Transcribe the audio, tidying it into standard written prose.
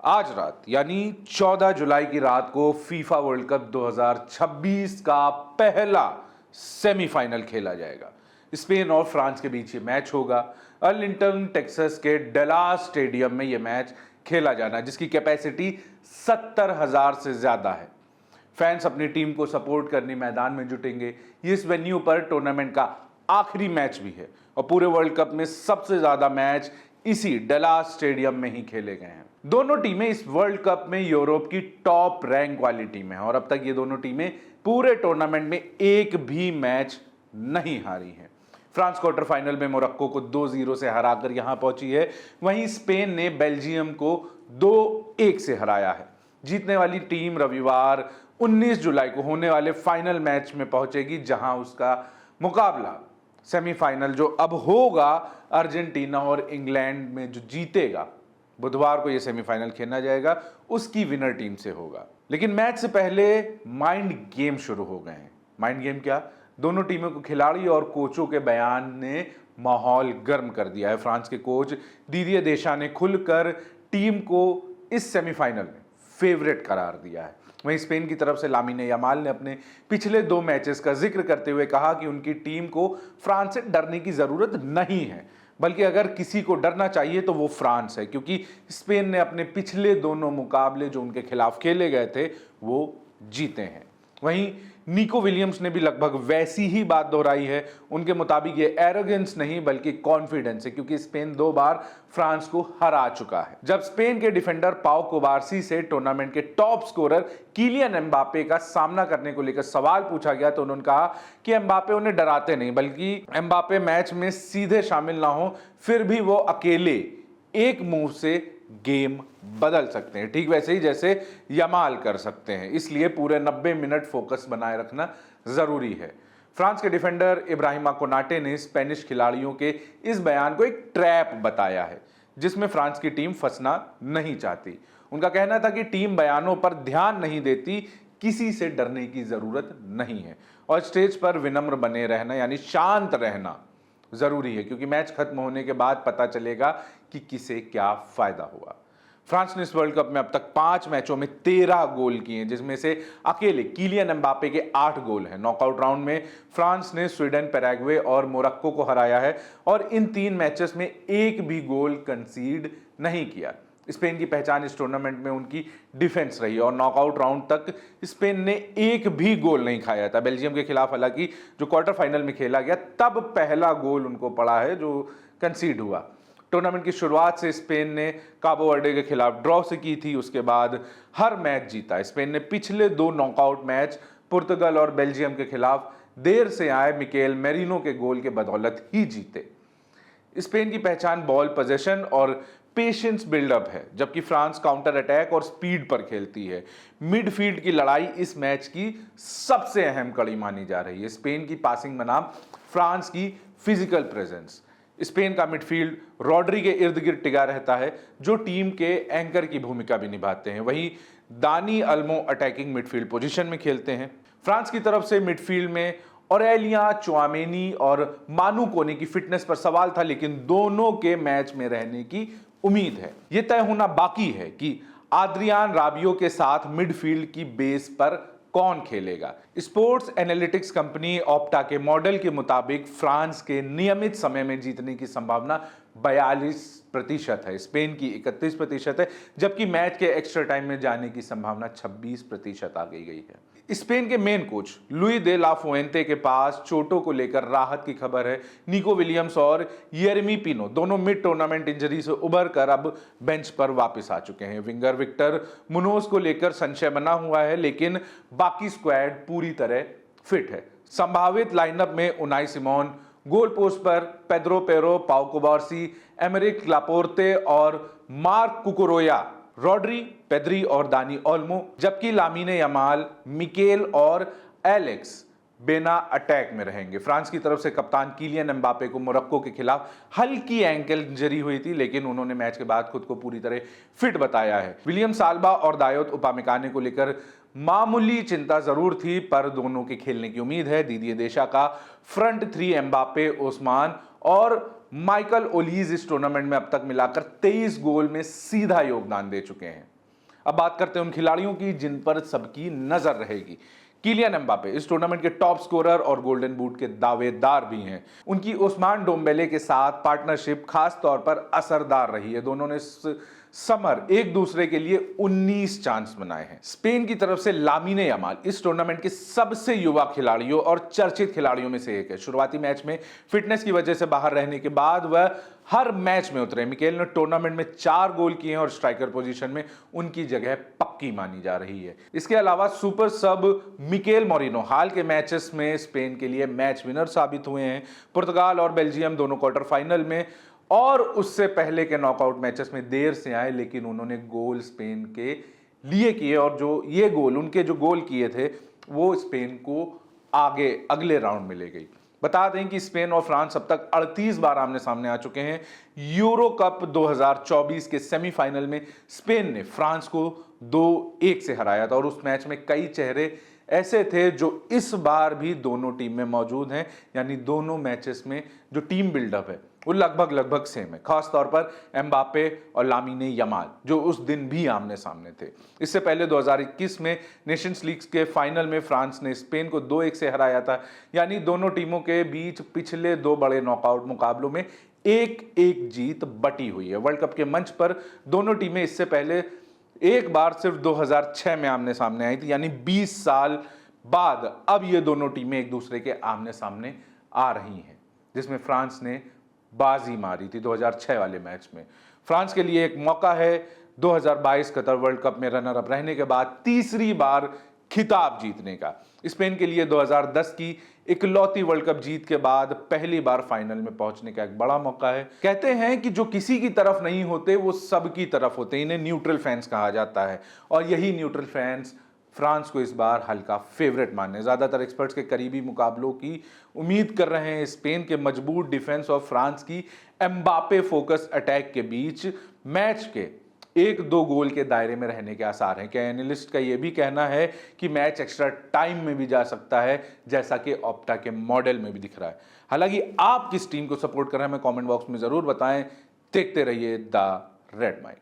आज रात यानी 14 जुलाई की रात को फीफा वर्ल्ड कप 2026 का पहला सेमीफाइनल खेला जाएगा। स्पेन और फ्रांस के बीच ये मैच होगा। अर्लिंगटन टेक्सास के डलास स्टेडियम में ये मैच खेला जाना है, जिसकी कैपेसिटी 70,000 से ज्यादा है। फैंस अपनी टीम को सपोर्ट करने मैदान में जुटेंगे। इस वेन्यू पर टूर्नामेंट का आखिरी मैच भी है और पूरे वर्ल्ड कप में सबसे ज्यादा मैच इसी डलास स्टेडियम में ही खेले गए हैं। दोनों टीमें इस वर्ल्ड कप में यूरोप की टॉप रैंक वाली टीमें हैं और अब तक ये दोनों टीमें पूरे टूर्नामेंट में एक भी मैच नहीं हारी हैं। फ्रांस क्वार्टर फाइनल में मोरक्को को 2-0 से हराकर यहां पहुंची है। वहीं स्पेन ने बेल्जियम को 2-1 से हराया है। जीतने वाली टीम रविवार 19 जुलाई को होने वाले फाइनल मैच में पहुंचेगी, जहां उसका मुकाबला सेमीफाइनल जो अब होगा अर्जेंटीना और इंग्लैंड में जो जीतेगा, बुधवार को यह सेमीफाइनल खेला जाएगा, उसकी विनर टीम से होगा। लेकिन मैच से पहले माइंड गेम शुरू हो गए हैं। माइंड गेम क्या? दोनों टीमों को खिलाड़ी और कोचों के बयान ने माहौल गर्म कर दिया है। फ्रांस के कोच दिदिये देशा ने खुलकर टीम को इस सेमीफाइनल में फेवरेट करार दिया है। वहीं स्पेन की तरफ से लामिने यमाल ने अपने पिछले 2 मैचेस का जिक्र करते हुए कहा कि उनकी टीम को फ्रांस से डरने की जरूरत नहीं है, बल्कि अगर किसी को डरना चाहिए तो वो फ्रांस है, क्योंकि स्पेन ने अपने पिछले दोनों मुकाबले जो उनके खिलाफ खेले गए थे वो जीते हैं। वहीं निको विलियम्स ने भी लगभग वैसी ही बात दोहराई है। उनके मुताबिक ये एरोगेंस नहीं बल्कि कॉन्फिडेंस है, क्योंकि स्पेन 2 बार फ्रांस को हरा चुका है। जब स्पेन के डिफेंडर पाउ कुबार्सी से टूर्नामेंट के टॉप स्कोरर किलियन एम्बापे का सामना करने को लेकर सवाल पूछा गया तो उन्होंने कहा कि एम्बापे उन्हें डराते नहीं, बल्कि एम्बापे मैच में सीधे शामिल ना हो फिर भी वो अकेले एक मूव से गेम बदल सकते हैं, ठीक वैसे ही जैसे यमाल कर सकते हैं। इसलिए पूरे 90 मिनट फोकस बनाए रखना जरूरी है। फ्रांस के डिफेंडर इब्राहिमा कोनाटे ने स्पेनिश खिलाड़ियों के इस बयान को एक ट्रैप बताया है, जिसमें फ्रांस की टीम फंसना नहीं चाहती। उनका कहना था कि टीम बयानों पर ध्यान नहीं देती, किसी से डरने की जरूरत नहीं है और स्टेज पर विनम्र बने रहना यानी शांत रहना जरूरी है, क्योंकि मैच खत्म होने के बाद पता चलेगा कि किसे क्या फायदा हुआ। फ्रांस ने इस वर्ल्ड कप में अब तक 5 मैचों में 13 गोल किए हैं, जिसमें से अकेले किलियन एम्बापे के 8 गोल हैं। नॉकआउट राउंड में फ्रांस ने स्वीडन, पैराग्वे और मोरक्को को हराया है और इन 3 मैचेस में एक भी गोल कंसीड नहीं किया। स्पेन की पहचान इस टूर्नामेंट में उनकी डिफेंस रही और नॉकआउट राउंड तक स्पेन ने एक भी गोल नहीं खाया था। बेल्जियम के खिलाफ हालांकि जो क्वार्टर फाइनल में खेला गया तब पहला गोल उनको पड़ा है जो कंसीड हुआ। टूर्नामेंट की शुरुआत से स्पेन ने काबो वर्डे के खिलाफ ड्रॉ से की थी, उसके बाद हर मैच जीता। स्पेन ने पिछले 2 नॉकआउट मैच पुर्तगाल और बेल्जियम के खिलाफ देर से आए मिकेल मेरिनो के गोल के बदौलत ही जीते। स्पेन की पहचान बॉल पोजेशन और पेशेंस बिल्डअप है, जबकि फ्रांस काउंटर अटैक और स्पीड पर खेलती है। मिडफील्ड की लड़ाई इस मैच की सबसे अहम कड़ी मानी जा रही है। स्पेन की पासिंग बनाम फ्रांस की फिजिकल प्रेजेंस। स्पेन का मिडफील्ड रॉड्री के इर्द गिर्द टिका रहता है, जो टीम के एंकर की भूमिका भी निभाते हैं। वहीं दानी अल्मो अटैकिंग मिडफील्ड पोजीशन में खेलते हैं। फ्रांस की तरफ से मिडफील्ड में ऑरेलिया चुआमेनी और मानू कोने की फिटनेस पर सवाल था, लेकिन दोनों के मैच में रहने की उम्मीद है। यह तय होना बाकी है कि आद्रियान राबियो के साथ मिडफील्ड की बेस पर कौन खेलेगा। स्पोर्ट्स एनालिटिक्स कंपनी ऑप्टा के मॉडल के मुताबिक फ्रांस के नियमित समय में जीतने की संभावना 42% है, स्पेन की 31% है, जबकि मैच के एक्स्ट्रा टाइम में जाने की संभावना 26% आ गई है। स्पेन के मेन कोच लुई दे ला फुएंते के पास चोटों को लेकर राहत की खबर है। निको विलियम्स और येरेमी पिनो दोनों मिड टूर्नामेंट इंजरी से उबर कर अब बेंच पर वापस आ चुके हैं। विंगर विक्टर मुनोज को लेकर संशय बना हुआ है, लेकिन बाकी स्क्वाड पूरी तरह फिट है। संभावित लाइनअप में उनाई सिमोन, गोल पोस्ट पर पेड्रो पेरो, पाउ कुबार्सी, एमरिक लापोर्ते और मार्क कुकुरेया, रॉड्री, पेद्री और दानी ओल्मो, जबकि लामिने यमाल, मिकेल और एलेक्स बेना अटैक में रहेंगे। फ्रांस की तरफ से कप्तान किलियन एम्बापे को मोरक्को के खिलाफ हल्की एंकल इंजरी हुई थी, लेकिन उन्होंने मैच के बाद खुद को पूरी तरह फिट बताया है। विलियम साल्बा और दायोत उपामेकाने को लेकर मामूली चिंता जरूर थी, पर दोनों के खेलने की उम्मीद है। दिदिये देशा का फ्रंट 3 एम्बापे, ओस्मान और माइकल ओलीज इस टूर्नामेंट में अब तक मिलाकर 23 गोल में सीधा योगदान दे चुके हैं। अब बात करते हैं उन खिलाड़ियों की जिन पर सबकी नजर रहेगी। किलियन एम्बापे इस टूर्नामेंट के टॉप स्कोरर और गोल्डन बूट के दावेदार भी हैं। उनकी ओस्मान डोम्बेले के साथ पार्टनरशिप खास तौर पर असरदार रही है। दोनों ने समर एक दूसरे के लिए 19 चांस बनाए हैं। स्पेन की तरफ से लामिने यमाल इस टूर्नामेंट के सबसे युवा खिलाड़ियों और चर्चित खिलाड़ियों में से एक है। शुरुआती मैच में फिटनेस की वजह से बाहर रहने के बाद वह हर मैच में उतरे। मिकेल ने टूर्नामेंट में 4 गोल किए हैं और स्ट्राइकर पोजीशन में उनकी जगह पक्की मानी जा रही है। इसके अलावा सुपर सब मिकेल मोरिनो हाल के मैचेस में स्पेन के लिए मैच विनर साबित हुए हैं। पुर्तगाल और बेल्जियम दोनों क्वार्टर फाइनल में और उससे पहले के नॉकआउट मैचेस में देर से आए, लेकिन उन्होंने गोल स्पेन के लिए किए और जो ये गोल उनके जो गोल किए थे वो स्पेन को आगे अगले राउंड में ले गई। बता दें कि स्पेन और फ्रांस अब तक 38 बार आमने सामने आ चुके हैं। यूरो कप 2024 के सेमीफाइनल में स्पेन ने फ्रांस को 2-1 से हराया था और उस मैच में कई चेहरे ऐसे थे जो इस बार भी दोनों टीम में मौजूद हैं, यानी दोनों मैचेस में जो टीम बिल्डअप है वो लगभग सेम है। खास तौर पर एम्बापे और लामिने यमाल जो उस दिन भी आमने सामने थे। इससे पहले 2021 में नेशंस लीग के फाइनल में फ्रांस ने स्पेन को 2-1 से हराया था, यानी दोनों टीमों के बीच पिछले 2 बड़े नॉकआउट मुकाबलों में 1-1 जीत बटी हुई है। वर्ल्ड कप के मंच पर दोनों टीमें इससे पहले एक बार सिर्फ 2006 में आमने सामने आई थी, यानी 20 साल बाद अब ये दोनों टीमें एक दूसरे के आमने सामने आ रही हैं, जिसमें फ्रांस ने बाजी मारी थी 2006 वाले मैच में। फ्रांस के लिए एक मौका है 2022 कतर वर्ल्ड कप में रनर अप रहने के बाद तीसरी बार खिताब जीतने का। स्पेन के लिए 2010 की इकलौती वर्ल्ड कप जीत के बाद पहली बार फाइनल में पहुंचने का एक बड़ा मौका है। कहते हैं कि जो किसी की तरफ नहीं होते वो सबकी तरफ होते, इन्हें न्यूट्रल फैंस कहा जाता है और यही न्यूट्रल फैंस फ्रांस को इस बार हल्का फेवरेट माने। ज्यादातर एक्सपर्ट्स के करीबी मुकाबलों की उम्मीद कर रहे हैं। स्पेन के मजबूत डिफेंस और फ्रांस की एम्बापे फोकस अटैक के बीच मैच के 1-2 गोल के दायरे में रहने के आसार हैं। क्या एनालिस्ट का यह भी कहना है कि मैच एक्स्ट्रा टाइम में भी जा सकता है, जैसा कि ऑप्टा के मॉडल में भी दिख रहा है। हालांकि आप किस टीम को सपोर्ट कर रहे हैं हमें कमेंट बॉक्स में जरूर बताएं। देखते रहिए द रेड माइक।